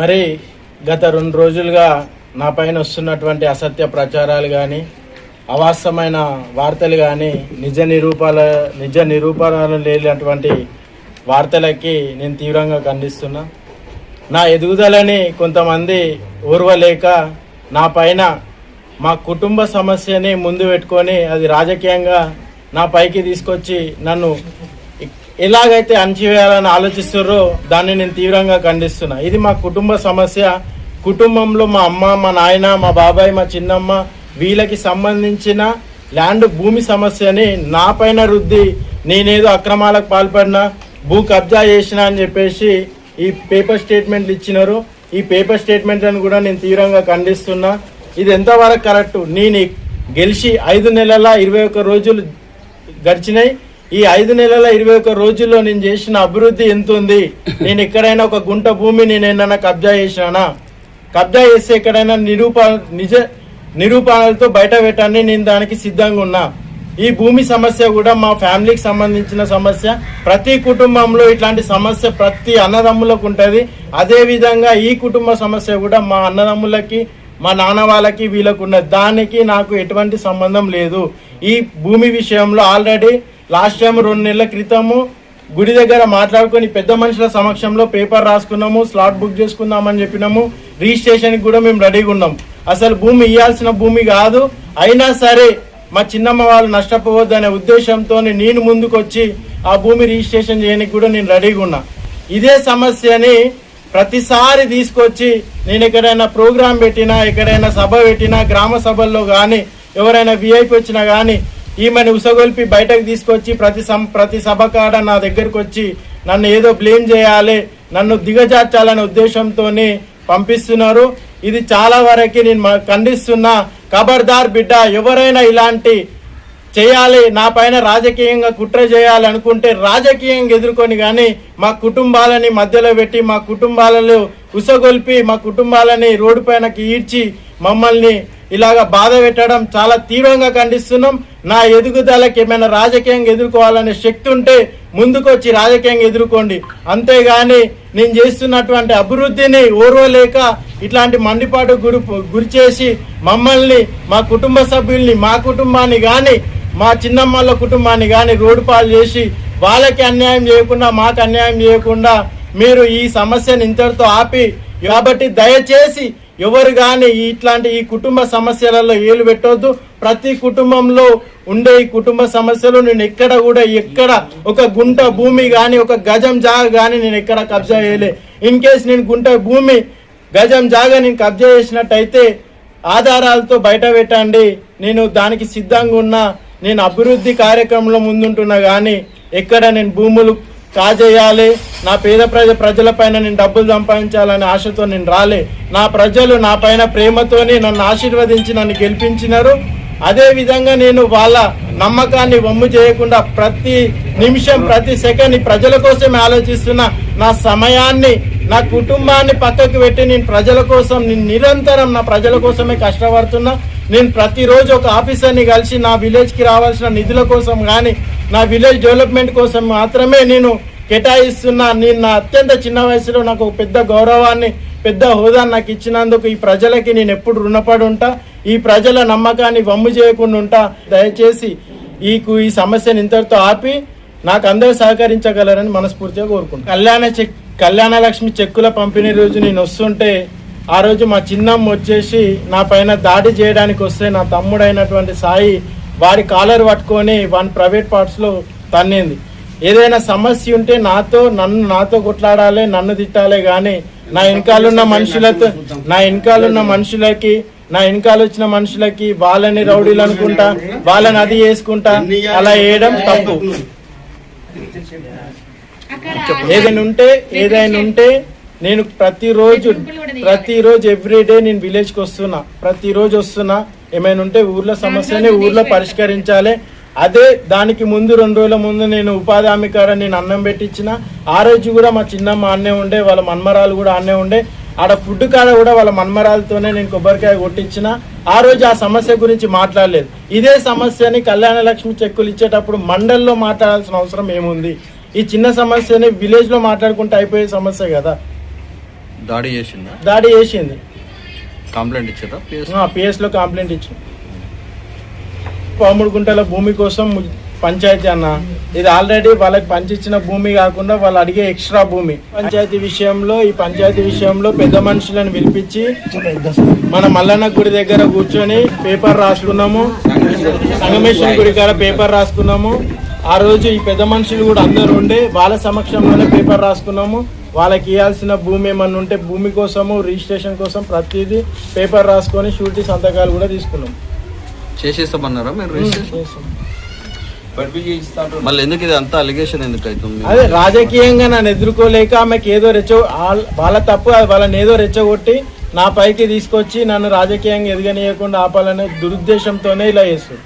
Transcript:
మరి గత 2 రోజులుగా నా పైన వస్తున్నటువంటి అసత్య ప్రచారాలు కానీ అవాస్తవమైన వార్తలు కానీ నిజ నిరూపణలు లేనటువంటి వార్తలకి నేను తీవ్రంగా ఖండిస్తున్నా. నా ఎదుగుదలని కొంతమంది ఓర్వలేక నా పైన మా కుటుంబ సమస్యని ముందు పెట్టుకొని అది రాజకీయంగా నా పైకి తీసుకొచ్చి నన్ను ఎలాగైతే అణచివేయాలని ఆలోచిస్తున్నారో దాన్ని నేను తీవ్రంగా ఖండిస్తున్నా. ఇది మా కుటుంబ సమస్య. కుటుంబంలో మా అమ్మ, మా నాయన, మా బాబాయ్, మా చిన్నమ్మ వీళ్ళకి సంబంధించిన ల్యాండ్ భూమి సమస్యని నా పైన రుద్ది నేనేదో అక్రమాలకు పాల్పడినా, భూ కబ్జా చేసిన అని చెప్పేసి ఈ పేపర్ స్టేట్మెంట్లు ఇచ్చినారు. ఈ పేపర్ స్టేట్మెంట్లను కూడా నేను తీవ్రంగా ఖండిస్తున్నా. ఇది ఎంతవరకు కరెక్ట్? నేను గెలిచి 5 నెలల 21 రోజులు గడిచినాయి. ఈ 5 నెలల 21 రోజుల్లో నేను చేసిన అభివృద్ధి ఎంత ఉంది? నేను ఎక్కడైనా ఒక గుంట భూమి నేనేమన్నా కబ్జా చేసినానా? కబ్జా చేస్తే ఎక్కడైనా నిరూపణలతో బయట పెట్టాలని నేను దానికి సిద్ధంగా ఉన్నా. ఈ భూమి సమస్య కూడా మా ఫ్యామిలీకి సంబంధించిన సమస్య. ప్రతి కుటుంబంలో ఇట్లాంటి సమస్య ప్రతి అన్నదమ్ములకు ఉంటుంది. అదేవిధంగా ఈ కుటుంబ సమస్య కూడా మా అన్నదమ్ములకి, మా నాన్న వాళ్ళకి, వీళ్ళకు ఉన్నది. దానికి నాకు ఎటువంటి సంబంధం లేదు. ఈ భూమి విషయంలో ఆల్రెడీ లాస్ట్ టైం 2 నెలల క్రితము గుడి దగ్గర మాట్లాడుకొని పెద్ద మనుషుల సమక్షంలో పేపర్ రాసుకున్నాము, స్లాట్ బుక్ చేసుకుందామని చెప్పినాము. రిజిస్ట్రేషన్కి కూడా మేము రెడీగా ఉన్నాం. అసలు భూమి ఇవ్వాల్సిన భూమి కాదు, అయినా సరే మా చిన్నమ్మ వాళ్ళు నష్టపోవద్దనే ఉద్దేశంతో నేను ముందుకు వచ్చి ఆ భూమి రిజిస్ట్రేషన్ చేయడానికి కూడా నేను రెడీగా ఉన్నా. ఇదే సమస్యని ప్రతిసారి తీసుకొచ్చి నేను ఎక్కడైనా ప్రోగ్రాం పెట్టినా, ఎక్కడైనా సభ పెట్టినా, గ్రామ సభల్లో కానీ ఎవరైనా విఐపి వచ్చినా కానీ ఈమెను ఉసగొల్పి బయటకు తీసుకొచ్చి ప్రతి సభ కాడ నా దగ్గరకు వచ్చి నన్ను ఏదో బ్లేమ్ చేయాలి, నన్ను దిగజార్చాలనే ఉద్దేశంతో పంపిస్తున్నారు. ఇది చాలా వరకు నేను ఖండిస్తున్నా. ఖబర్దార్ బిడ్డ, ఎవరైనా ఇలాంటి చేయాలి, నా పైన రాజకీయంగా కుట్ర చేయాలి అనుకుంటే రాజకీయంగా ఎదుర్కొని కానీ మా కుటుంబాలని మధ్యలో పెట్టి, మా కుటుంబాలను ఉసగొల్పి, మా కుటుంబాలని రోడ్డు పైనకి ఈడ్చి మమ్మల్ని ఇలాగా బాధ పెట్టడం చాలా తీవ్రంగా ఖండిస్తున్నాం. నా ఎదుగుదలకి ఏమైనా రాజకీయంగా ఎదుర్కోవాలనే శక్తి ఉంటే ముందుకొచ్చి రాజకీయంగా ఎదుర్కోండి. అంతేగాని నేను చేస్తున్నటువంటి అభివృద్ధిని ఓర్వలేక ఇట్లాంటి మండిపాటు గురి చేసి మమ్మల్ని, మా కుటుంబ సభ్యుల్ని, మా కుటుంబాన్ని కానీ మా చిన్నమ్మల కుటుంబాన్ని కానీ రోడ్డు పాలు చేసి వాళ్ళకి అన్యాయం చేయకుండా, మాకు అన్యాయం చేయకుండా మీరు ఈ సమస్యను ఇంతటితో ఆపి, కాబట్టి దయచేసి ఎవరు కానీ ఇట్లాంటి ఈ కుటుంబ సమస్యలలో ఏలు పెట్టొద్దు. ప్రతి కుటుంబంలో ఉండే ఈ కుటుంబ సమస్యలు నేను ఎక్కడ ఒక గుంట భూమి కానీ, ఒక గజం జాగ కానీ నేను ఎక్కడ కబ్జా చేయలే. ఇన్ కేసు నేను గుంట భూమి, గజం జాగా నేను కబ్జా చేసినట్టయితే ఆధారాలతో బయట పెట్టండి. నేను దానికి సిద్ధంగా ఉన్నా. నేను అభివృద్ధి కార్యక్రమంలో ముందుంటున్నా కానీ ఎక్కడ నేను భూములు కాజేయాలి, నా పేద ప్రజలపైన నేను డబ్బులు సంపాదించాలనే ఆశతో నేను రాలే. నా ప్రజలు నా పైన ప్రేమతోని నన్ను ఆశీర్వదించి నన్ను గెలిపించినారు. అదేవిధంగా నేను వాళ్ళ నమ్మకాన్ని వమ్ము చేయకుండా ప్రతి నిమిషం, ప్రతి సెకండ్ ప్రజల కోసమే ఆలోచిస్తున్నా. నా సమయాన్ని, నా కుటుంబాన్ని పక్కకు పెట్టి నేను ప్రజల కోసం, నేను నిరంతరం నా ప్రజల కోసమే కష్టపడుతున్నా. నేను ప్రతిరోజు ఒక ఆఫీసర్ని కలిసి నా విలేజ్కి రావాల్సిన నిధుల కోసం కానీ, నా విలేజ్ డెవలప్మెంట్ కోసం మాత్రమే నేను కేటాయిస్తున్నా. నేను నా అత్యంత చిన్న వయసులో నాకు ఒక పెద్ద గౌరవాన్ని, పెద్ద హోదాన్ని నాకు ఇచ్చినందుకు ఈ ప్రజలకి నేను ఎప్పుడు రుణపడి ఉంటా. ఈ ప్రజల నమ్మకాన్ని వమ్ము చేయకుండా ఉంటా. దయచేసి ఈ సమస్యను ఇంతటితో ఆపి నాకు అందరూ సహకరించగలరని మనస్ఫూర్తిగా కోరుకుంటాను. కళ్యాణ లక్ష్మి చెక్కుల పంపిణీ రోజు నేను వస్తుంటే ఆ రోజు మా చిన్నమ్మ వచ్చేసి నా పైన దాడి చేయడానికి వస్తే నా తమ్ముడైనటువంటి సాయి వారి కాలర్ పట్టుకొని వాని ప్రైవేట్ పార్ట్స్లో తన్నింది. ఏదైనా సమస్య ఉంటే నాతో కొట్లాడాలి, నన్ను తిట్టాలి కానీ నా వెనకాలన్న మనుషులకి నా వెనకాల వచ్చిన మనుషులకి వాళ్ళని రౌడీలు అనుకుంటా, వాళ్ళని అది చేసుకుంటా అలా వేయడం తప్పు. ఏదైనా ఉంటే నేను ప్రతిరోజు ఎవ్రీడే నేను విలేజ్కి వస్తున్నా, ప్రతిరోజు వస్తున్నా. ఏమైనా ఉంటే ఊర్లో సమస్యని ఊర్లో పరిష్కరించాలి. అదే దానికి ముందు 2 రోజుల ముందు నేను ఉపాధి హామీ కాడ నేను అన్నం పెట్టించిన. ఆ రోజు కూడా మా చిన్నమ్మ ఆన్నే ఉండే, వాళ్ళ మన్మరాలు కూడా ఆన్నే ఉండే. ఆడ ఫుడ్ కాడ కూడా వాళ్ళ మన్మరాలతోనే నేను కొబ్బరికాయ కొట్టించిన. ఆ రోజు ఆ సమస్య గురించి మాట్లాడలేదు. ఇదే సమస్యని కళ్యాణ లక్ష్మి చెక్కులు ఇచ్చేటప్పుడు మండల్లో మాట్లాడాల్సిన అవసరం ఏముంది? ఈ చిన్న సమస్యని విలేజ్లో మాట్లాడుకుంటే అయిపోయే సమస్య కదా. దాడి చేసిందా? దాడి చేసింది. కంప్లైంట్ ఇచ్చారా? పిఎస్ లో కంప్లైంట్ ఇచ్చి 13 గుంటల భూమి కోసం పంచాయతీ అన్న, ఇది ఆల్రెడీ వాళ్ళకి పంచిచ్చిన భూమి కాకుండా వాళ్ళు అడిగే ఎక్స్ట్రా భూమి. ఈ పంచాయతీ విషయంలో పెద్ద మనుషులను పిలిపించి మన మల్లన్న గుడి దగ్గర కూర్చొని పేపర్ రాసుకున్నాము. సంగమేశ్వర గుడి కాడ పేపర్ రాసుకున్నాము. ఆ రోజు ఈ పెద్ద మనుషులు కూడా అందరూ ఉండే వాళ్ళ సమక్షంలోనే పేపర్ రాసుకున్నాము. వాళ్ళకి ఇవ్వాల్సిన భూమి ఏమన్నా ఉంటే భూమి కోసము, రిజిస్ట్రేషన్ కోసం ప్రతిదీ పేపర్ రాసుకొని షూరిటీ సంతకాలు కూడా తీసుకున్నాం. చేసేస్తామన్నారా మీరు రిజిస్ట్రేషన్? మళ్ళీ ఎందుకు ఇది అంతా అలిగేషన్ ఎందుకు అవుతుంది? అదే రాజకీయంగా నన్ను ఎదుర్కోలేక ఆమెకి ఏదో వాళ్ళ తప్పు వాళ్ళని ఏదో రెచ్చగొట్టి నా పైకి తీసుకొచ్చి నన్ను రాజకీయంగా ఎదగనీయకుండా ఆపాలనే దురుద్దేశంతోనే ఇలా చేస్తారు.